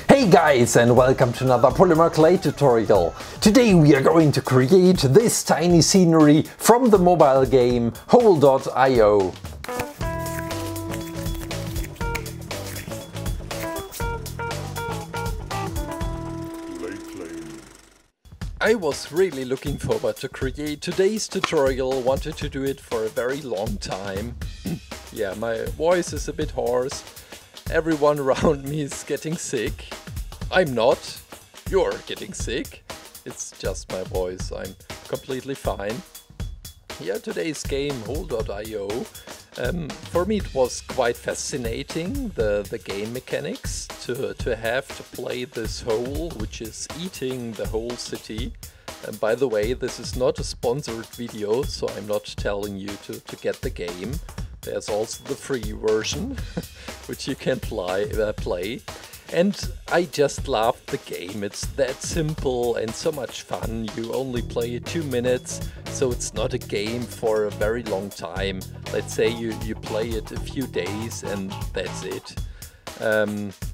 Hey guys, and welcome to another Polymer Clay tutorial. Today we are going to create this tiny scenery from the mobile game Hole.io. I was really looking forward to create today's tutorial, wanted to do it for a very long time. Yeah, my voice is a bit hoarse. Everyone around me is getting sick. I'm not. You're getting sick. It's just my voice. I'm completely fine. Yeah, today's game, Hole.io. For me it was quite fascinating, the game mechanics, to have to play this hole, which is eating the whole city. And by the way, this is not a sponsored video, so I'm not telling you to get the game. There's also the free version, which you can play. And I just love the game. It's that simple and so much fun. You only play it 2 minutes, so it's not a game for a very long time. Let's say you play it a few days and that's it.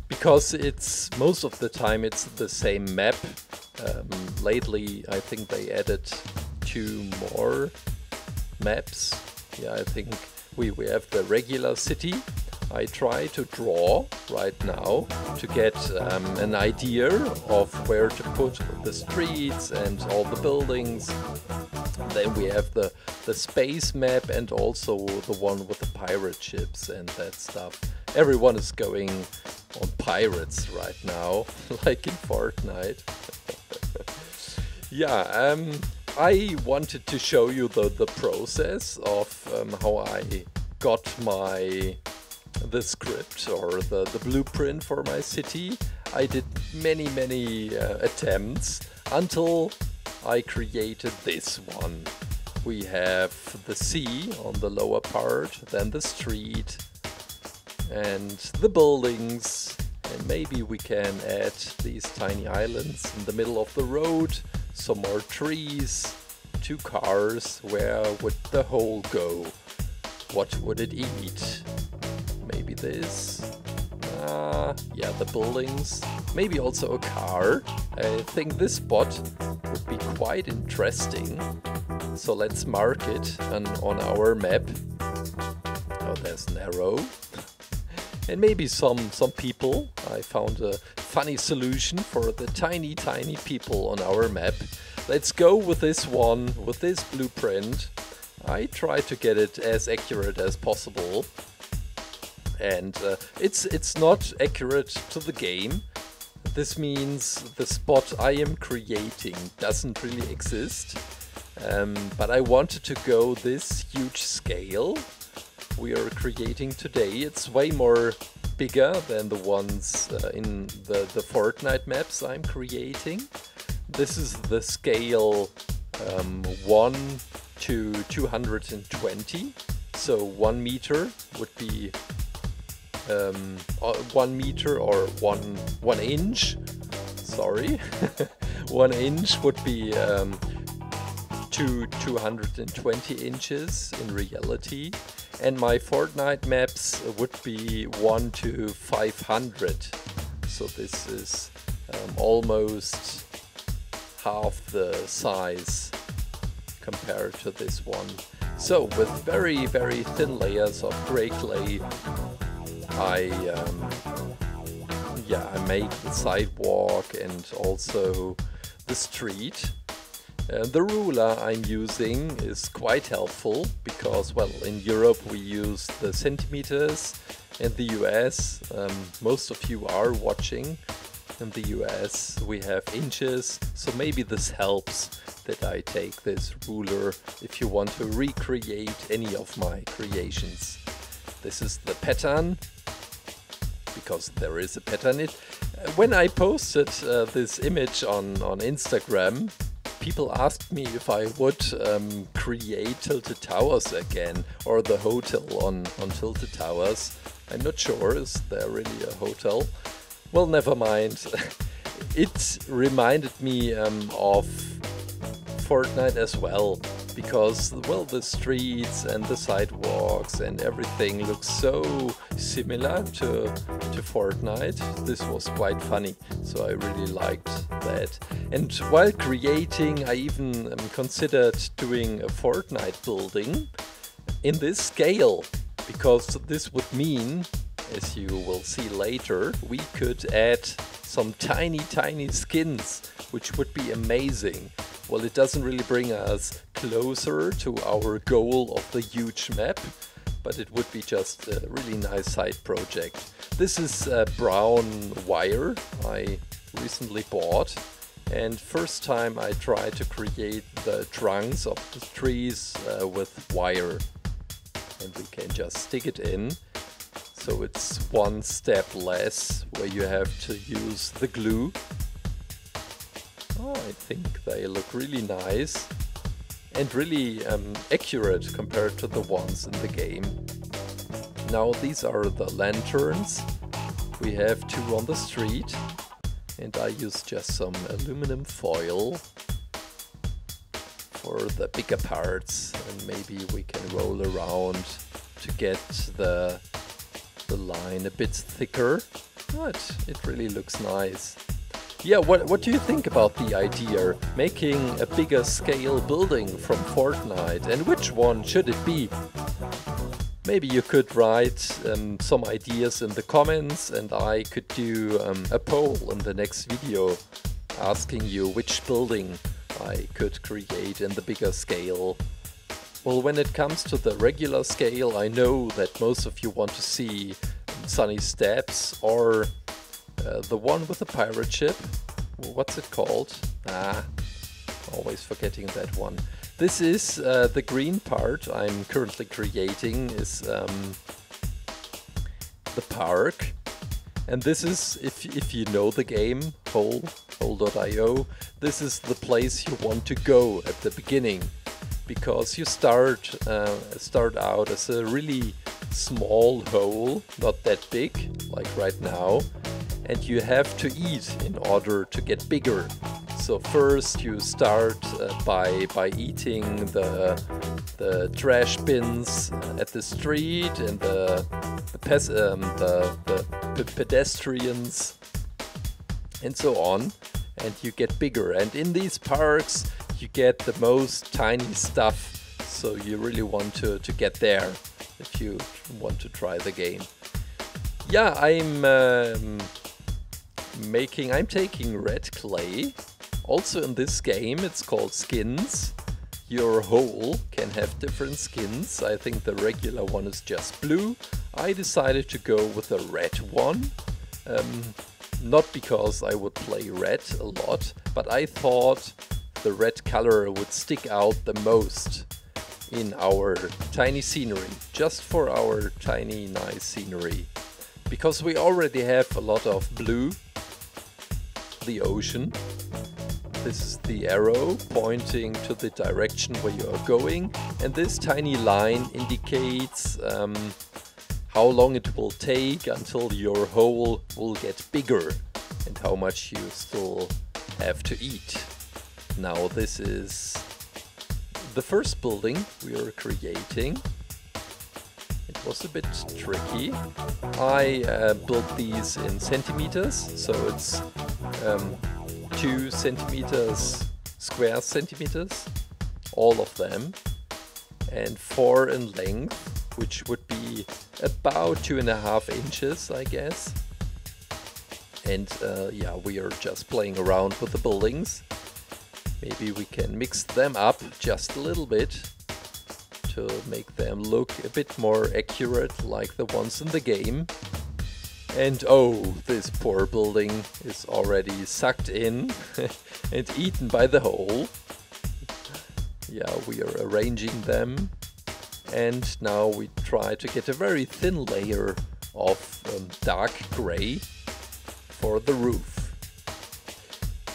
Because it's most of the time it's the same map. Lately I think they added 2 more maps. Yeah, I think we have the regular city. I try to draw right now to get an idea of where to put the streets and all the buildings. Then we have the space map and also the one with the pirate ships and that stuff. Everyone is going on pirates right now, like in Fortnite. Yeah, I wanted to show you the process of how I got the script or the blueprint for my city. I did many attempts until I created this one. We have the sea on the lower part, then the street and the buildings, and maybe we can add these tiny islands in the middle of the road, some more trees, 2 cars. Where would the hole go? What would it eat? Maybe this. Yeah, the buildings. Maybe also a car. I think this spot would be quite interesting. So let's mark it on our map. Oh, there's an arrow. And maybe some people. I found a funny solution for the tiny people on our map. Let's go with this one, with this blueprint. I try to get it as accurate as possible. And it's not accurate to the game. This means the spot I am creating doesn't really exist. But I wanted to go this huge scale we are creating today. It's way more bigger than the ones in the Fortnite maps I'm creating. This is the scale 1 to 220. So 1 meter would be 1 meter or 1 inch. Sorry, 1 inch would be 220 inches in reality, and my Fortnite maps would be 1 to 500. So this is almost half the size compared to this one. So with very thin layers of gray clay, I made the sidewalk and also the street. The ruler I'm using is quite helpful because, well, in Europe we use the centimeters. In the US, most of you are watching. In the US we have inches, so maybe this helps that I take this ruler if you want to recreate any of my creations. This is the pattern, because there is a pattern. When I posted this image on Instagram, people asked me if I would create Tilted Towers again, or the hotel on Tilted Towers. I'm not sure, is there really a hotel? Well, never mind. It reminded me of Fortnite as well, because, well, the streets and the sidewalk sidewalks and everything looks so similar to Fortnite. This was quite funny, so I really liked that. And while creating, I even considered doing a Fortnite building in this scale, because this would mean, as you will see later, we could add some tiny skins, which would be amazing. Well, it doesn't really bring us closer to our goal of the huge map, but it would be just a really nice side project. This is brown wire I recently bought, and first time I tried to create the trunks of the trees with wire. And we can just stick it in, so it's one step less where you have to use the glue. Oh, I think they look really nice and really accurate compared to the ones in the game. Now these are the lanterns. We have 2 on the street, and I use just some aluminum foil for the bigger parts, and maybe we can roll around to get the line a bit thicker, but it really looks nice. Yeah, what do you think about the idea, making a bigger scale building from Fortnite, and which one should it be? Maybe you could write some ideas in the comments, and I could do a poll in the next video asking you which building I could create in the bigger scale. Well, when it comes to the regular scale, I know that most of you want to see Sunny Steps or the one with the pirate ship. What's it called? Always forgetting that one. This is the green part I'm currently creating is the park. And this is, if you know the game, Hole.io, this is the place you want to go at the beginning, because you start out as a really small hole, not that big, like right now, and you have to eat in order to get bigger. So first you start by eating the trash bins at the street and the pedestrians and so on, and you get bigger. And in these parks you get the most tiny stuff, so you really want to get there if you want to try the game. Yeah, I'm taking red clay. Also in this game it's called skins. Your hole can have different skins. I think the regular one is just blue. I decided to go with a red one. Not because I would play red a lot, but I thought the red color would stick out the most in our tiny scenery, just for our tiny nice scenery. Because we already have a lot of blue, the ocean. This is the arrow pointing to the direction where you are going, and this tiny line indicates how long it will take until your hole will get bigger and how much you still have to eat. Now this is the first building we are creating. It was a bit tricky. I built these in centimeters, so it's 2 centimeters, square centimeters, all of them, and 4 in length, which would be about 2.5 inches, I guess. And yeah, we are just playing around with the buildings. Maybe we can mix them up just a little bit to make them look a bit more accurate like the ones in the game. And oh, this poor building is already sucked in and eaten by the hole. Yeah, we are arranging them, and now we try to get a very thin layer of dark gray for the roof.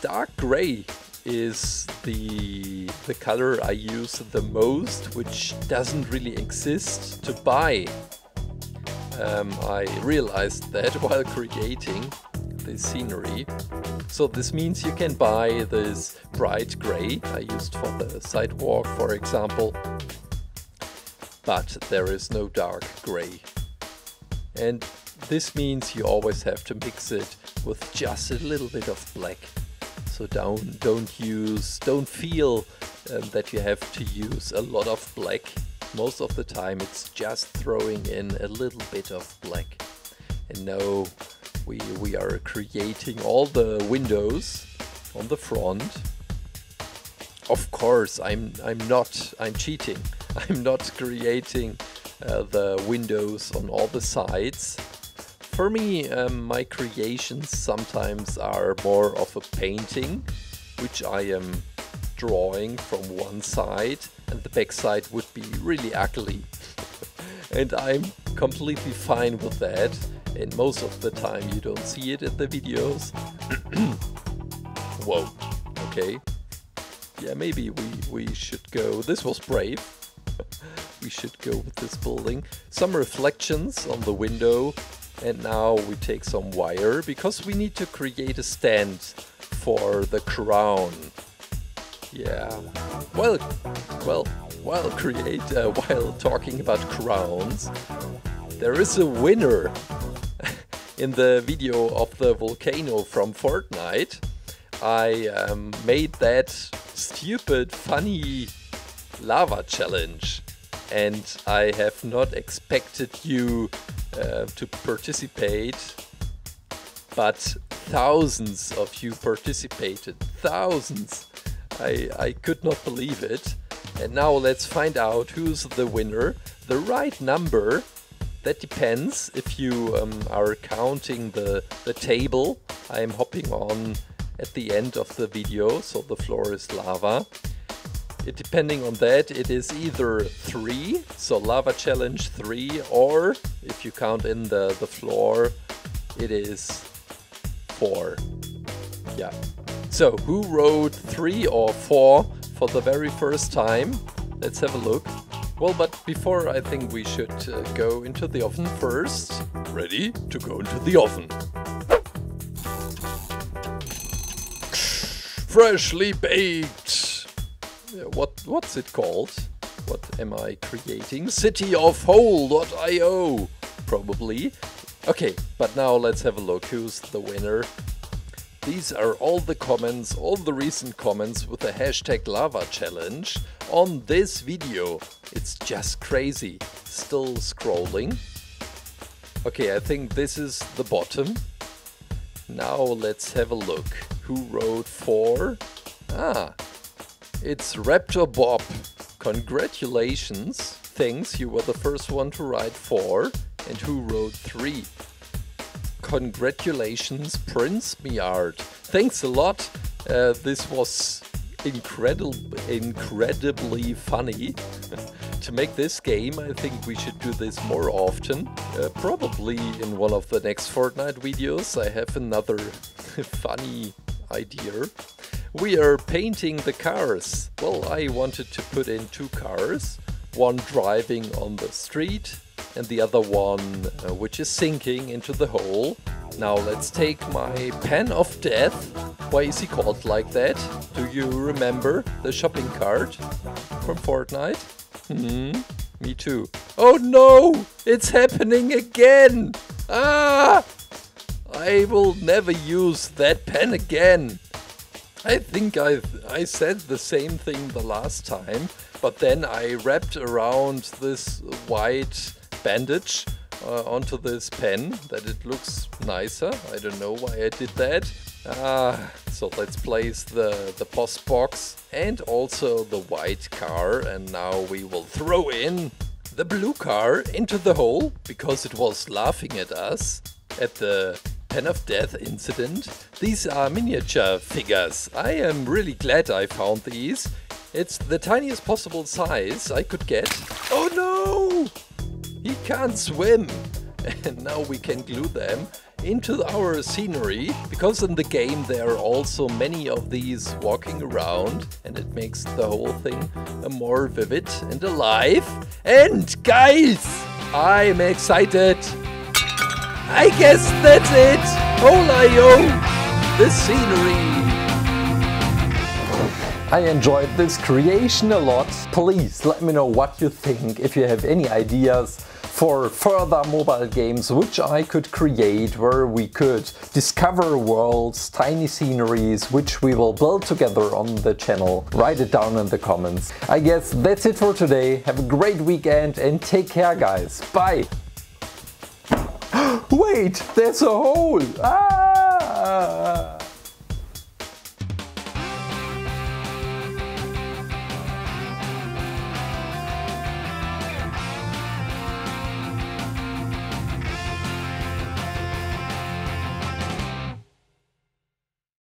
Dark gray is the color I use the most, which doesn't really exist to buy. I realized that while creating the scenery. So this means you can buy this bright gray I used for the sidewalk, for example. but there is no dark gray. And this means you always have to mix it with just a little bit of black. So don't feel that you have to use a lot of black. Most of the time it's just throwing in a little bit of black. And now we are creating all the windows on the front. Of course, I'm cheating. I'm not creating the windows on all the sides. For me, my creations sometimes are more of a painting, which I am drawing from one side, and the back side would be really ugly. And I'm completely fine with that, and most of the time you don't see it in the videos. Whoa, okay. Yeah, maybe we should go, this was brave. We should go with this building. Some reflections on the window. And now we take some wire, because we need to create a stand for the crown. Yeah, while talking about crowns, there is a winner in the video of the volcano from Fortnite. I made that stupid, funny lava challenge, and I have not expected you to participate, but thousands of you participated. Thousands! I could not believe it. And now let's find out who's the winner. The right number, that depends if you are counting the table I'm hopping on at the end of the video, so the floor is lava. Depending on that, it is either 3, so lava challenge 3, or if you count in the floor, it is 4. Yeah. So who wrote 3 or 4 for the very first time? Let's have a look. Well, but before, I think we should go into the oven first. Ready to go into the oven. Freshly baked! What's it called? What am I creating? Cityofhole.io, probably. Okay, but now let's have a look who's the winner. These are all the comments, all the recent comments with the hashtag lava challenge on this video. It's just crazy. Still scrolling. Okay, I think this is the bottom. Now let's have a look. Who wrote 4? It's Raptor Bob. Congratulations. Thanks, you were the first one to write 4. And who wrote 3? Congratulations, Prince Miard. Thanks a lot. This was incredibly funny. To make this game, I think we should do this more often. Probably in one of the next Fortnite videos. I have another funny idea. We are painting the cars. Well, I wanted to put in 2 cars. One driving on the street and the other one which is sinking into the hole. Now let's take my pen of death. Why is he called like that? Do you remember the shopping cart from Fortnite? Me too. Oh no! It's happening again! Ah! I will never use that pen again. I think I said the same thing the last time, but then I wrapped around this white bandage onto this pen that it looks nicer. I don't know why I did that. So let's place the post box and also the white car, and now we will throw in the blue car into the hole because it was laughing at us at the Pen of Death incident. These are miniature figures. I am really glad I found these. It's the tiniest possible size I could get. Oh no! He can't swim! And now we can glue them into our scenery, because in the game there are also many of these walking around, and it makes the whole thing more vivid and alive. And guys, I'm excited! I guess that's it! Hole.io! The scenery! I enjoyed this creation a lot. Please let me know what you think, if you have any ideas for further mobile games which I could create, where we could discover worlds, tiny sceneries, which we will build together on the channel. Write it down in the comments. I guess that's it for today. Have a great weekend and take care, guys. Bye! Wait, there's a hole! Ah!